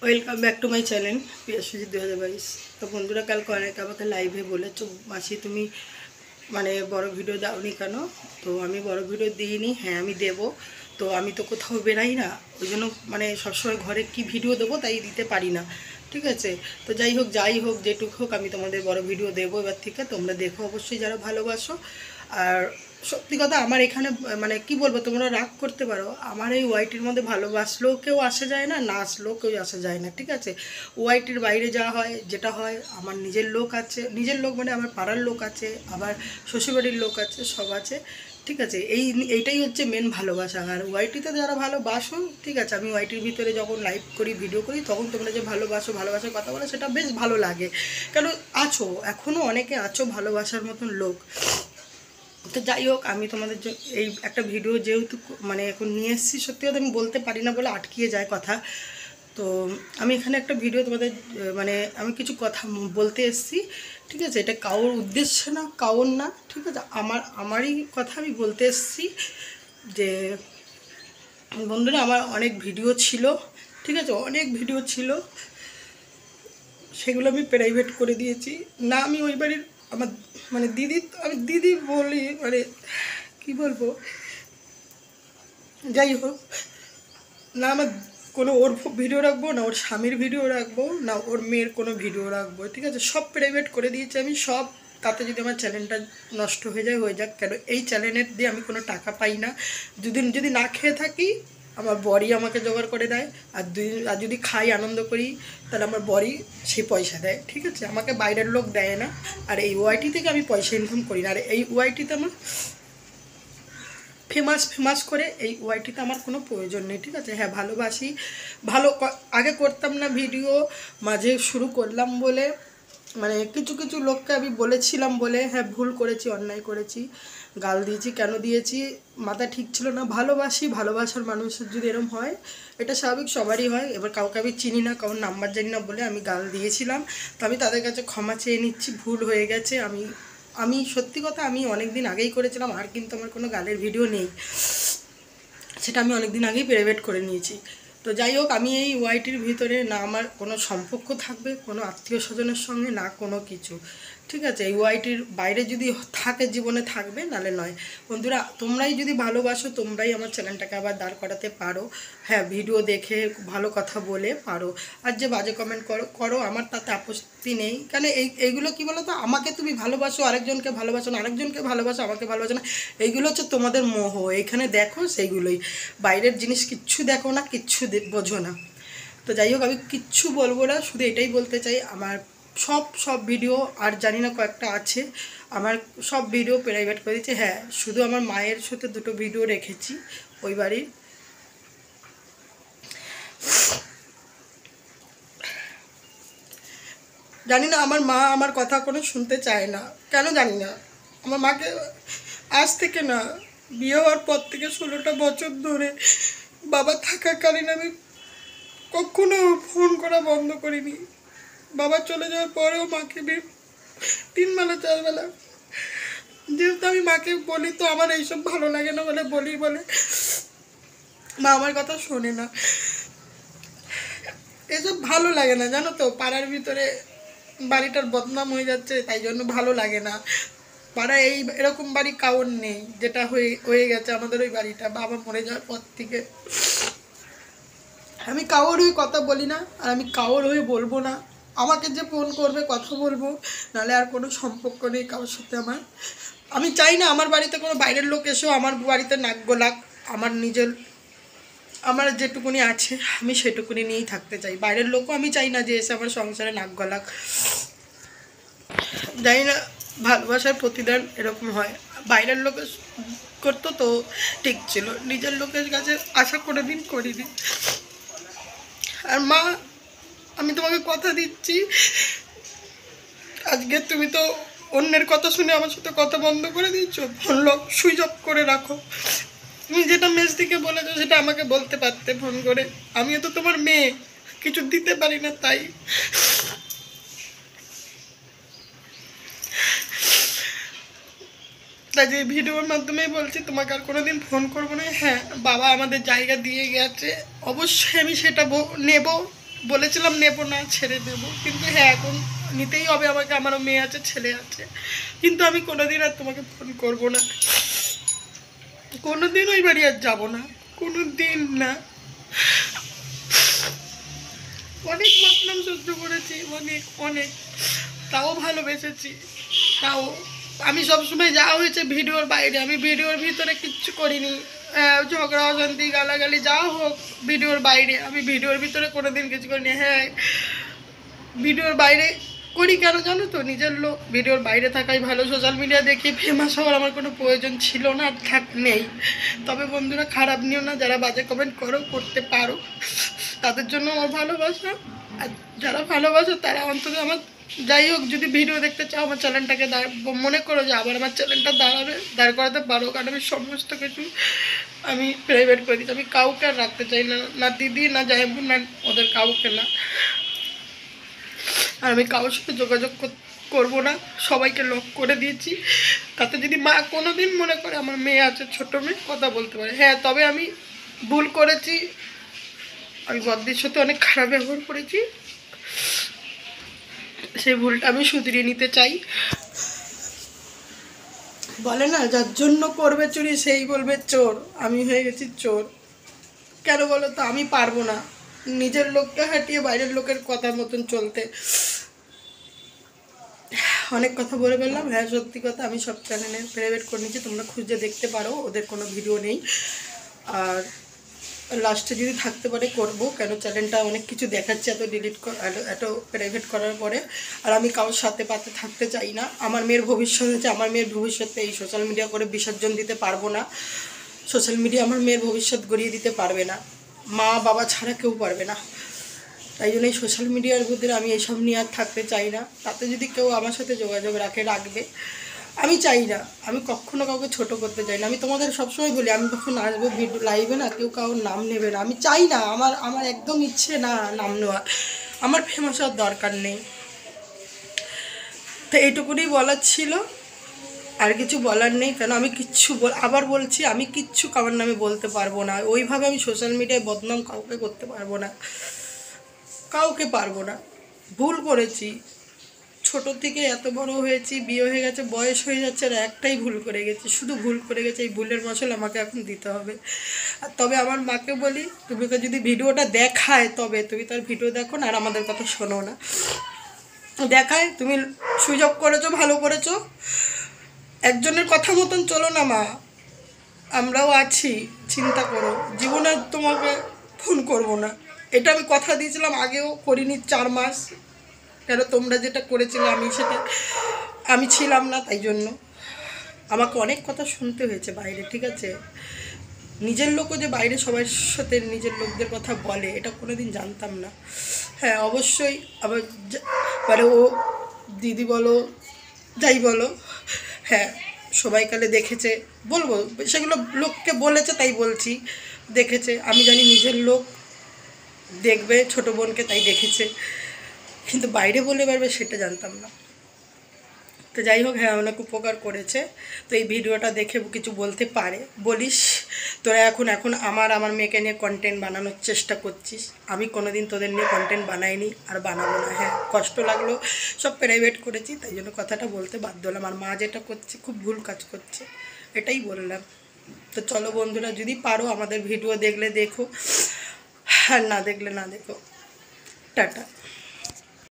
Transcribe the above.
Welcome back to my channel Piyasuji 2022। তো বন্ধুরা কালকে অনেক আমাকে লাইভে বলেছো মাসি তুমি মানে বড় ভিডিও দাওনি কেন। তো আমি বড় ভিডিও দিইনি, হ্যাঁ আমি দেবো। তো আমি তো কোথাও বেরাই না, ওই জন্য মানে সবসময় ঘরে কি ভিডিও দেবো তাই দিতে পারি না, ঠিক আছে। তো যাই হোক যেটুক হোক আমি তোমাদের বড় ভিডিও দেবো এবার থেকে, তোমরা দেখো অবশ্যই যারা ভালোবাসো। আর সত্যি কথা আমার এখানে মানে কি বলবো, তোমরা রাগ করতে পারো, আমার এই ওয়াইটির মধ্যে ভালোবাসলেও কেউ আসা যায় না, না আসলেও কেউ আসা যায় না, ঠিক আছে। ওয়াইটির বাইরে যাওয়া হয় যেটা হয়, আমার নিজের লোক আছে, নিজের লোক মানে আমার পাড়ার লোক আছে, আবার শ্বশুরবাড়ির লোক আছে, সব আছে, ঠিক আছে। এইটাই হচ্ছে মেন ভালোবাসা। আর ওয়াইটিতে যারা ভালোবাসো, ঠিক আছে, আমি ওয়াইটির ভিতরে যখন লাইভ করি ভিডিও করি তখন তোমরা যে ভালোবাসার কথা বলো সেটা বেশ ভালো লাগে, কারণ আছো এখনও অনেকে আছো ভালোবাসার মতন লোক। তো যাই হোক আমি তোমাদের এই একটা ভিডিও যেহেতু মানে এখন নিয়ে এসেছি, সত্যি কথা আমি বলতে পারি না বলে আটকিয়ে যায় কথা। তো আমি এখানে একটা ভিডিও তোমাদের মানে আমি কিছু কথা বলতে এসেছি, ঠিক আছে। এটা কারোর উদ্দেশ্যে না, কারোর না, ঠিক আছে, আমারই কথা আমি বলতে এসেছি। যে বন্ধুরা আমার অনেক ভিডিও ছিল, ঠিক আছে, অনেক ভিডিও ছিল, সেগুলো আমি প্রাইভেট করে দিয়েছি। না আমি ওই বাড়ির আমার মানে দিদি, আমি দিদি বলি মানে কি বলবো, যাই হোক, না আমার কোনো ওর ভিডিও রাখবো, না ওর স্বামীর ভিডিও রাখবো, না ওর মেয়ের কোনো ভিডিও রাখবো, ঠিক আছে, সব প্রাইভেট করে দিয়েছি আমি সব। তাতে যদি আমার চ্যানেলটা নষ্ট হয়ে যায় হয়ে যাক, কেন এই চ্যানেলের দিয়ে আমি কোনো টাকা পাই না। যদি না খেয়ে থাকি আমার বরই আমাকে জোগাড় করে দেয়, আর যদি খাই আনন্দ করি তাহলে আমার বরই সেই পয়সা দেয়, ঠিক আছে, আমাকে বাইরের লোক দেয় না। আর এই ওয়াইটি থেকে আমি পয়সা ইনকাম করি না, আর এই ওয়াইটিতে আমার ফেমাস করে এই ওয়াইটিতে আমার কোনো প্রয়োজন নেই, ঠিক আছে। হ্যাঁ ভালোবাসি, আগে করতাম না ভিডিও, মাঝে শুরু করলাম বলে মানে কিছু লোককে আমি বলেছিলাম বলে, হ্যাঁ ভুল করেছি, অন্যায় করেছি, গাল দিয়েছি, কেন দিয়েছি মাথা ঠিক ছিল না। ভালোবাসার মানুষের যদি এরম হয় এটা স্বাভাবিক, সবারই হয়। এবার কাউকে আমি চিনি না, কারোর নাম্বার জানি না বলে আমি গাল দিয়েছিলাম, তো আমি তাদের কাছে ক্ষমা চেয়ে নিচ্ছি, ভুল হয়ে গেছে। আমি সত্যি কথা আমি অনেক দিন আগেই করেছিলাম, আর কিন্তু আমার কোনো গালের ভিডিও নেই, সেটা আমি অনেক দিন আগেই প্রাইভেট করে নিয়েছি। তো যাই হোক আমি এই ওয়াইটির ভিতরে না আমার কোনো সম্পর্ক থাকবে কোনো আত্মীয় স্বজনের সঙ্গে, না কোনো কিছু, ঠিক আছে। এই ওয়াইটির বাইরে যদি থাকে জীবনে থাকবে, নালে নয়। বন্ধুরা তোমরাই যদি ভালোবাসো তোমরাই আমার চ্যানেলটাকে আবার দাঁড় করাতে পারো, হ্যাঁ ভিডিও দেখে ভালো কথা বলে পারো। আর যে বাজে কমেন্ট করো আমার তাতে আপত্তি নেই, কেন এইগুলো কী বলো তো, আমাকে তুমি ভালোবাসো, আরেকজনকে ভালোবাসো না, আরেকজনকে ভালোবাসো আমাকে ভালোবাসো না, এইগুলো হচ্ছে তোমাদের মোহ। এইখানে দেখো সেইগুলোই, বাইরের জিনিস কিচ্ছু দেখো না, কিচ্ছু বোঝো না। তো যাই হোক আমি কিচ্ছু বলবো না, শুধু এটাই বলতে চাই আমার সব ভিডিও, আর জানি না কয়েকটা আছে, আমার সব ভিডিও প্রাইভেট করে দিচ্ছি। হ্যাঁ শুধু আমার মায়ের সাথে দুটো ভিডিও রেখেছি ওই বাড়ির, জানি না আমার মা আমার কথা কোনো শুনতে চায় না, কেন জানি না। আমার মাকে আজ থেকে না, বিয়ে হওয়ার পর থেকে 16টা বছর ধরে বাবা থাকাকালীন আমি কখনো ফোন করা বন্ধ করিনি। বাবা চলে যাওয়ার পরেও মাকে 3 বেলা 4 বেলা, যেহেতু আমি মাকে বলি তো আমার এইসব ভালো লাগে না বলে বলে মা আমার কথা শোনে না, এসব ভালো লাগে না জানো তো। পাড়ার ভিতরে বাড়িটার বদনাম হয়ে যাচ্ছে, তাই জন্য ভালো লাগে না। পাড়ায় এরকম বাড়ি কাউর নেই, যেটা হয়ে গেছে আমাদের ওই বাড়িটা বাবা মরে যাওয়ার পর থেকে। আমি কাউর হয়ে কথা বলি না, আর আমি কাউর হয়ে বলবো না। আমাকে যে ফোন করবে কথা বলবো, নাহলে আর কোনো সম্পর্ক নেই কারোর সাথে আমার। আমি চাই না আমার বাড়িতে কোনো বাইরের লোক এসেও আমার বাড়িতে নাক গলাক। আমার যেটুকুনি আছে আমি সেটুকুনি নিয়েই থাকতে চাই, বাইরের লোকও আমি চাই না যে এসে আমার সংসারে নাক গলাক। জানি না ভালোবাসার প্রতিদান এরকম হয়, বাইরের লোকের করতো তো ঠিক ছিল, নিজের লোকের কাছে আশা করে দিন করিনি। আর মা আমি তোমাকে কথা দিচ্ছি, আজকে তুমি তো অন্যের কথা শুনে আমার সাথে কথা বন্ধ করে দিচ্ছ, ফোন সুইচ অফ করে রাখো। তুমি যেটা মেজদিকে বলেছো সেটা আমাকে বলতে পারতে ফোন করে, আমিও তো তোমার মেয়ে, কিছু দিতে পারি না তাই। তাই যে ভিডিওর মাধ্যমে বলছি তোমাকে আর কোনোদিন ফোন করবো না। হ্যাঁ বাবা আমাদের জায়গা দিয়ে গেছে, অবশ্যই আমি সেটা নেব, বলেছিলাম নেবো না, ছেড়ে দেবো, কিন্তু হ্যাঁ এখন নিতেই হবে আমাকে, আমারও মেয়ে আছে ছেলে আছে। কিন্তু আমি কোনোদিন আর তোমাকে ফোন করবো না, কোনোদিন ওই বাড়ি আর যাবো না, কোনো দিন না। অনেক বদনাম সহ্য করেছি, অনেক অনেক, তাও ভালোবেসেছি। তাও আমি সবসময় যা হয়েছে ভিডিওর বাইরে, আমি ভিডিওর ভিতরে কিচ্ছু করিনি। ঝগড়া অশান্তি গালাগালি যা হোক ভিডিওর বাইরে, আমি ভিডিওর ভিতরে কোনোদিন কিছু করিনি। হ্যাঁ ভিডিওর বাইরে করি কেন জানো তো, নিজের লোক, ভিডিওর বাইরে থাকাই ভালো। সোশ্যাল মিডিয়া দেখে ফেমাস হওয়ার আমার কোনো প্রয়োজন ছিল না, নেই। তবে বন্ধুরা খারাপ নিও না, যারা বাজে কমেন্ট করো, করতে পারো, তাদের জন্য আমার ভালোবাসা। আর যারা ভালোবাসো তারা অন্তত আমার, যাই হোক, যদি ভিডিও দেখতে চাও আমার চ্যানেলটাকে মনে করো যে আবার আমার চ্যানেলটা দাঁড় করাতে পারো, কারণ আমি সমস্ত কিছু আমি প্রাইভেট করে দিচ্ছি। আমি কাউকে আর রাখতে চাই না, না দিদি না জাহেবুর না ওদের কাউকে না। আর আমি কারোর সাথে যোগাযোগ করবো না, সবাইকে লক করে দিয়েছি। তাতে যদি মা কোনো দিন মনে করে, আমার মেয়ে আছে ছোটো মেয়ে, কথা বলতে পারে। হ্যাঁ তবে আমি ভুল করেছি, আমি বদ্দির সাথে অনেক খারাপ ব্যবহার করেছি, সেই ভুলটা আমি শুধরিয়ে নিতে চাই। বলে না যার জন্য করবে চুরি সেই বলবে চোর, আমি হয়ে গেছি চোর। কেন বলো তো, আমি পারবো না নিজের লোককে হাঁটিয়ে বাইরের লোকের কথা মতন চলতে। অনেক কথা বলে ফেললাম। হ্যাঁ সত্যি কথা, আমি সব চ্যানেলে প্রাইভেট করে নিচ্ছি, তোমরা খুঁজে দেখতে পারো, ওদের কোনো ভিডিও নেই। আর লাস্টে যদি থাকতে পারে করব, কেন চ্যানেলটা অনেক কিছু দেখাচ্ছে এত এত প্রাইভেট করার পরে। আর আমি কারোর সাথে পাতে থাকতে চাই না। আমার মেয়ের ভবিষ্যৎ আছে, আমার মেয়ের ভবিষ্যতে এই সোশ্যাল মিডিয়া করে বিসর্জন দিতে পারবো না। সোশ্যাল মিডিয়া আমার মেয়ের ভবিষ্যৎ গড়িয়ে দিতে পারবে না, মা বাবা ছাড়া কেউ পারবে না। তাই জন্য এই সোশ্যাল মিডিয়ার ভিতরে আমি এইসব নিয়ে আর থাকতে চাই না। তাতে যদি কেউ আমার সাথে যোগাযোগ রাখবে, আমি চাই না, আমি কখনো কাউকে ছোট করতে চাই না। আমি তোমাদের সবসময় বলি, আমি যখন আসবো ভিডিও লাইভে না, কেউ কারোর নাম নেবে না, আমি চাই না, আমার একদম ইচ্ছে না নাম নেওয়া, আমার ফেমাস হওয়ার দরকার নেই। তো এইটুকুনি বলার ছিল, আর কিছু বলার নেই। কেন আমি কিচ্ছু আবার বলছি, আমি কিচ্ছু কারোর নামে বলতে পারবো না, ওইভাবে আমি সোশ্যাল মিডিয়ায় বদনাম কাউকে করতে পারবো না, কাউকে পারবো না। ভুল করেছি, ছোট থেকে এত বড় হয়েছি, বিয়ে হয়ে গেছে, বয়স হয়ে যাচ্ছে, আর একটাই ভুল করে গেছি, শুধু ভুল করে গেছে। এই ভুলের মশলা আমাকে এখন দিতে হবে। আর তবে আমার মাকে বলি, তুমি যদি ভিডিওটা দেখায় তবে তুমি তার ভিডিও দেখো না, আর আমাদের কথা শোনো না। দেখায় তুমি সুযোগ করেছো, ভালো করেছো, একজনের কথা মতন চলো না মা, আমরাও আছি, চিন্তা করো, জীবনে তোমাকে ফোন করবো না, এটা আমি কথা দিয়েছিলাম, আগেও করিনি 4 মাস। কেন তোমরা যেটা করেছিলে আমি ছিলাম না, তাই জন্য আমাকে অনেক কথা শুনতে হয়েছে বাইরে, ঠিক আছে। নিজের লোকও যে বাইরে সবার সাথে নিজের লোকদের কথা বলে, এটা কোনোদিন জানতাম না। হ্যাঁ অবশ্যই আবার মানে ও দিদি বলো যাই বলো, হ্যাঁ সবাইকালে দেখেছে, বলবো সেগুলো লোককে বলেছে তাই বলছি, দেখেছে, আমি জানি নিজের লোক দেখবে ছোটো বোনকে, তাই দেখেছে, কিন্তু বাইরে বলে পারবে সেটা জানতাম না। তো যাই হোক, হ্যাঁ অনেক উপকার করেছে। তো এই ভিডিওটা দেখে কিছু বলতে পারে, বলিস তোরা এখন আমার মেয়েকে নিয়ে কন্টেন্ট বানানোর চেষ্টা করছিস, আমি কোনোদিন তোদের নিয়ে কন্টেন্ট বানাইনি আর বানাবো না। হ্যাঁ কষ্ট লাগলো, সব প্রাইভেট করেছি, তাই জন্য কথাটা বলতে বাধ্য হলাম। আর মা যেটা করছে খুব ভুল কাজ করছে, এটাই বললাম। তো চলো বন্ধুরা, যদি পারো আমাদের ভিডিও দেখলে দেখো, আর না দেখলে না দেখো। টাটা।